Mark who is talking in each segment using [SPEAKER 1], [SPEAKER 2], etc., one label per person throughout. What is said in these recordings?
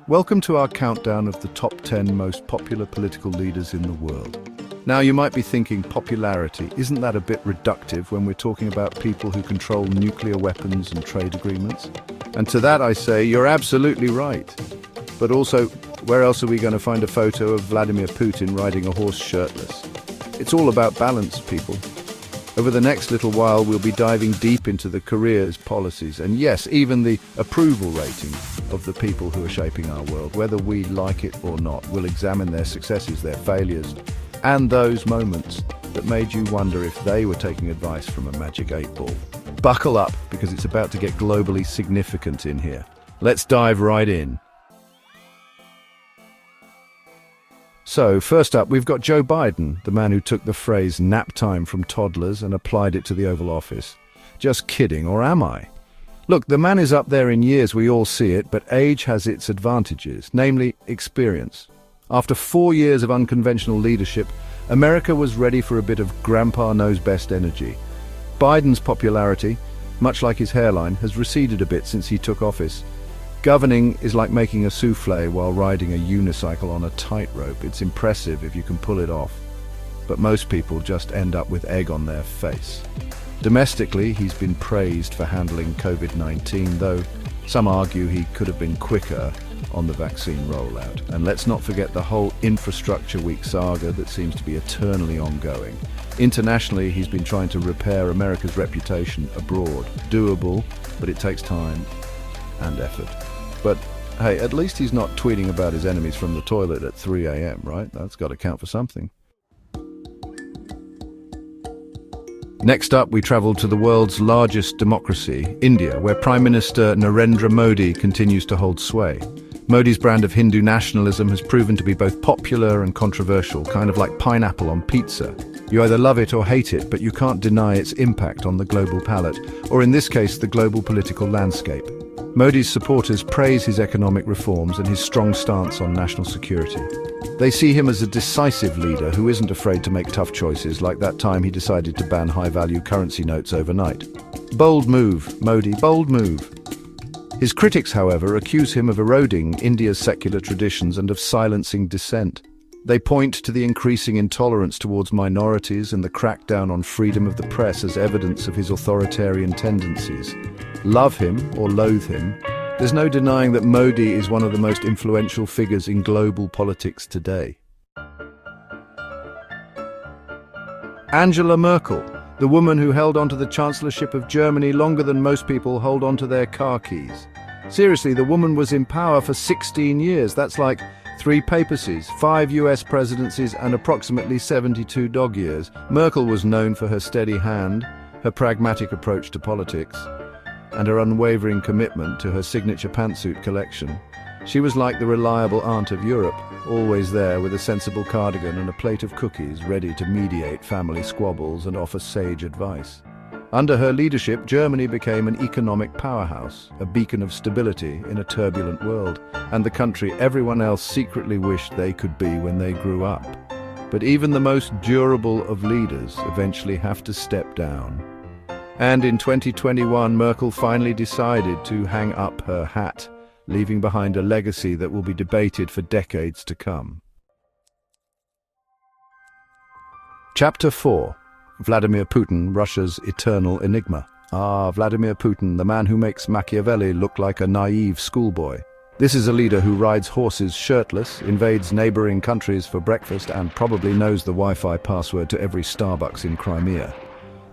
[SPEAKER 1] Welcome to our countdown of the top 10 most popular political leaders in the world. Now you might be thinking, popularity, isn't that a bit reductive when we're talking about people who control nuclear weapons and trade agreements? And to that I say, you're absolutely right. But also, where else are we going to find a photo of Vladimir Putin riding a horse shirtless? It's all about balance, people. Over the next little while, we'll be diving deep into the careers, policies, and yes, even the approval rating of the people who are shaping our world. Whether we like it or not, we'll examine their successes, their failures, and those moments that made you wonder if they were taking advice from a magic 8-ball. Buckle up, because it's about to get globally significant in here. Let's dive right in. So, first up, we've got Joe Biden, the man who took the phrase nap time from toddlers and applied it to the Oval Office. Just kidding, or am I? Look, the man is up there in years, we all see it, but age has its advantages, namely experience. After 4 years of unconventional leadership, America was ready for a bit of grandpa knows best energy. Biden's popularity, much like his hairline, has receded a bit since he took office. Governing is like making a souffle while riding a unicycle on a tightrope. It's impressive if you can pull it off, but most people just end up with egg on their face. Domestically, he's been praised for handling COVID-19, though some argue he could have been quicker on the vaccine rollout. And let's not forget the whole Infrastructure Week saga that seems to be eternally ongoing. Internationally, he's been trying to repair America's reputation abroad. Doable, but it takes time and effort. But hey, at least he's not tweeting about his enemies from the toilet at 3 a.m., right? That's got to count for something. Next up, we travel to the world's largest democracy, India, where Prime Minister Narendra Modi continues to hold sway. Modi's brand of Hindu nationalism has proven to be both popular and controversial, kind of like pineapple on pizza. You either love it or hate it, but you can't deny its impact on the global palate, or in this case, the global political landscape. Modi's supporters praise his economic reforms and his strong stance on national security. They see him as a decisive leader who isn't afraid to make tough choices, like that time he decided to ban high-value currency notes overnight. Bold move, Modi, bold move. His critics, however, accuse him of eroding India's secular traditions and of silencing dissent. They point to the increasing intolerance towards minorities and the crackdown on freedom of the press as evidence of his authoritarian tendencies. Love him or loathe him, there's no denying that Modi is one of the most influential figures in global politics today. Angela Merkel, the woman who held onto the Chancellorship of Germany longer than most people hold onto their car keys. Seriously, the woman was in power for 16 years. That's like 3 papacies, 5 US presidencies, and approximately 72 dog years. Merkel was known for her steady hand, her pragmatic approach to politics, and her unwavering commitment to her signature pantsuit collection. She was like the reliable aunt of Europe, always there with a sensible cardigan and a plate of cookies, ready to mediate family squabbles and offer sage advice. Under her leadership, Germany became an economic powerhouse, a beacon of stability in a turbulent world, and the country everyone else secretly wished they could be when they grew up. But even the most durable of leaders eventually have to step down. And in 2021, Merkel finally decided to hang up her hat, leaving behind a legacy that will be debated for decades to come. Chapter 4. Vladimir Putin, Russia's eternal enigma. Ah, Vladimir Putin, the man who makes Machiavelli look like a naive schoolboy. This is a leader who rides horses shirtless, invades neighboring countries for breakfast, and probably knows the Wi-Fi password to every Starbucks in Crimea.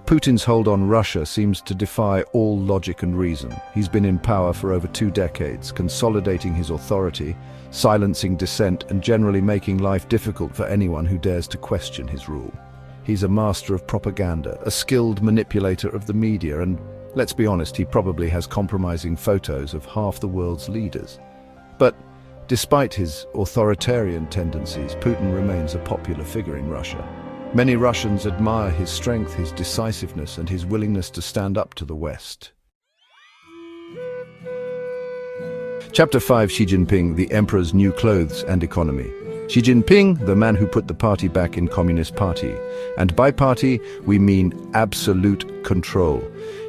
[SPEAKER 1] Putin's hold on Russia seems to defy all logic and reason. He's been in power for over 2 decades, consolidating his authority, silencing dissent, and generally making life difficult for anyone who dares to question his rule. He's a master of propaganda, a skilled manipulator of the media, and let's be honest, he probably has compromising photos of half the world's leaders. But despite his authoritarian tendencies, Putin remains a popular figure in Russia. Many Russians admire his strength, his decisiveness, and his willingness to stand up to the West. Chapter 5, Xi Jinping, the Emperor's New Clothes and Economy. Xi Jinping, the man who put the party back in Communist Party. And by party, we mean absolute control.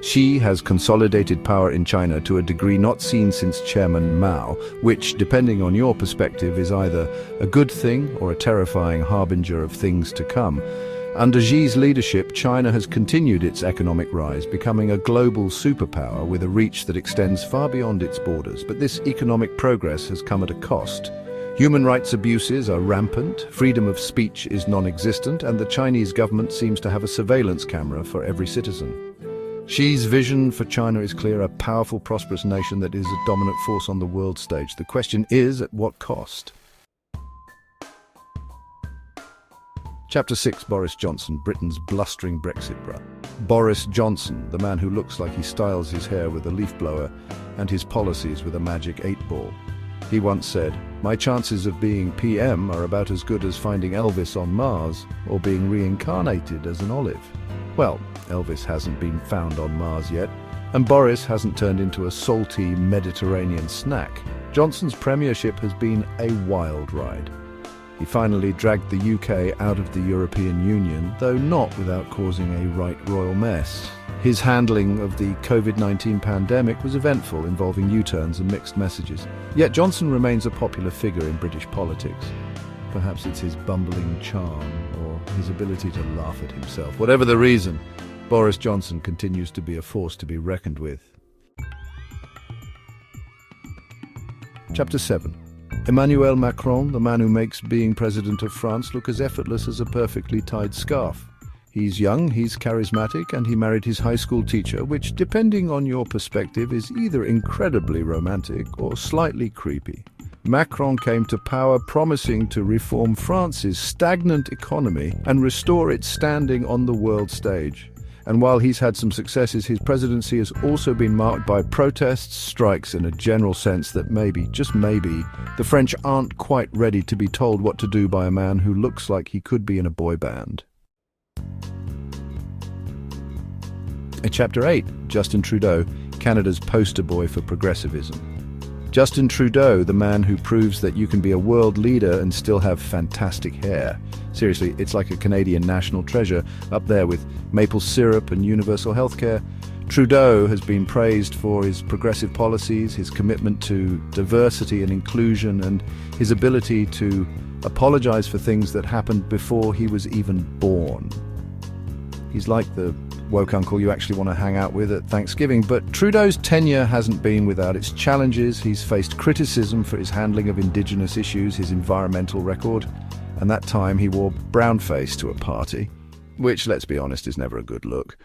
[SPEAKER 1] Xi has consolidated power in China to a degree not seen since Chairman Mao, which, depending on your perspective, is either a good thing or a terrifying harbinger of things to come. Under Xi's leadership, China has continued its economic rise, becoming a global superpower with a reach that extends far beyond its borders. But this economic progress has come at a cost. Human rights abuses are rampant, freedom of speech is non-existent, and the Chinese government seems to have a surveillance camera for every citizen. Xi's vision for China is clear: a powerful, prosperous nation that is a dominant force on the world stage. The question is, at what cost? Chapter 6, Boris Johnson, Britain's blustering Brexit brat. Boris Johnson, the man who looks like he styles his hair with a leaf blower and his policies with a magic 8-ball. He once said, "My chances of being PM are about as good as finding Elvis on Mars or being reincarnated as an olive." Well, Elvis hasn't been found on Mars yet, and Boris hasn't turned into a salty Mediterranean snack. Johnson's premiership has been a wild ride. He finally dragged the UK out of the European Union, though not without causing a right royal mess. His handling of the COVID-19 pandemic was eventful, involving U-turns and mixed messages. Yet Johnson remains a popular figure in British politics. Perhaps it's his bumbling charm or his ability to laugh at himself. Whatever the reason, Boris Johnson continues to be a force to be reckoned with. Chapter 7. Emmanuel Macron, the man who makes being president of France look as effortless as a perfectly tied scarf. He's young, he's charismatic, and he married his high school teacher, which, depending on your perspective, is either incredibly romantic or slightly creepy. Macron came to power promising to reform France's stagnant economy and restore its standing on the world stage. And while he's had some successes, his presidency has also been marked by protests, strikes, and a general sense that maybe, just maybe, the French aren't quite ready to be told what to do by a man who looks like he could be in a boy band. In Chapter 8, Justin Trudeau, Canada's poster boy for progressivism. Justin Trudeau, the man who proves that you can be a world leader and still have fantastic hair. Seriously, it's like a Canadian national treasure, up there with maple syrup and universal healthcare. Trudeau has been praised for his progressive policies, his commitment to diversity and inclusion, and his ability to apologize for things that happened before he was even born. He's like the woke uncle you actually want to hang out with at Thanksgiving. But Trudeau's tenure hasn't been without its challenges. He's faced criticism for his handling of Indigenous issues, his environmental record, and that time he wore brownface to a party, which, let's be honest, is never a good look.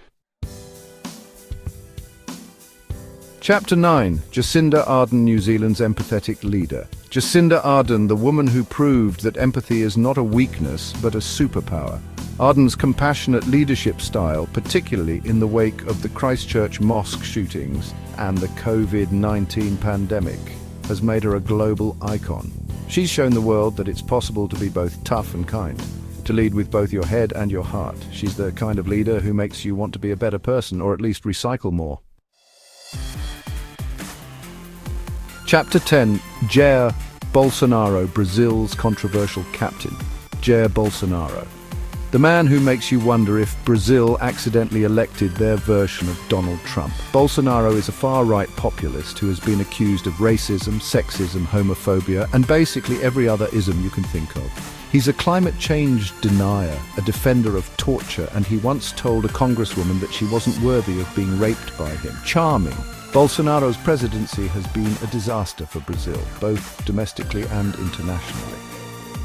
[SPEAKER 1] Chapter 9, Jacinda Ardern, New Zealand's empathetic leader. Jacinda Ardern, the woman who proved that empathy is not a weakness but a superpower. Ardern's compassionate leadership style, particularly in the wake of the Christchurch mosque shootings and the COVID-19 pandemic, has made her a global icon. She's shown the world that it's possible to be both tough and kind, to lead with both your head and your heart. She's the kind of leader who makes you want to be a better person, or at least recycle more. Chapter 10, Jair Bolsonaro, Brazil's controversial captain. Jair Bolsonaro. The man who makes you wonder if Brazil accidentally elected their version of Donald Trump. Bolsonaro is a far-right populist who has been accused of racism, sexism, homophobia, and basically every other ism you can think of. He's a climate change denier, a defender of torture, and he once told a congresswoman that she wasn't worthy of being raped by him. Charming. Bolsonaro's presidency has been a disaster for Brazil, both domestically and internationally.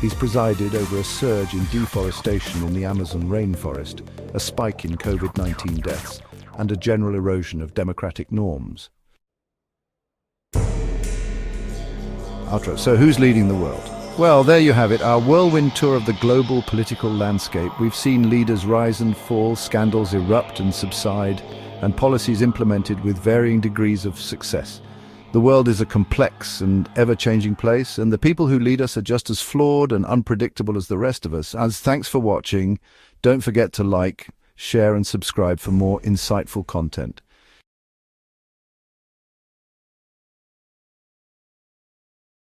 [SPEAKER 1] He's presided over a surge in deforestation in the Amazon rainforest, a spike in COVID-19 deaths, and a general erosion of democratic norms. Outro. So who's leading the world? Well, there you have it, our whirlwind tour of the global political landscape. We've seen leaders rise and fall, scandals erupt and subside, and policies implemented with varying degrees of success. The world is a complex and ever-changing place, and the people who lead us are just as flawed and unpredictable as the rest of us. Thanks for watching. Don't forget to like, share and subscribe for more insightful content.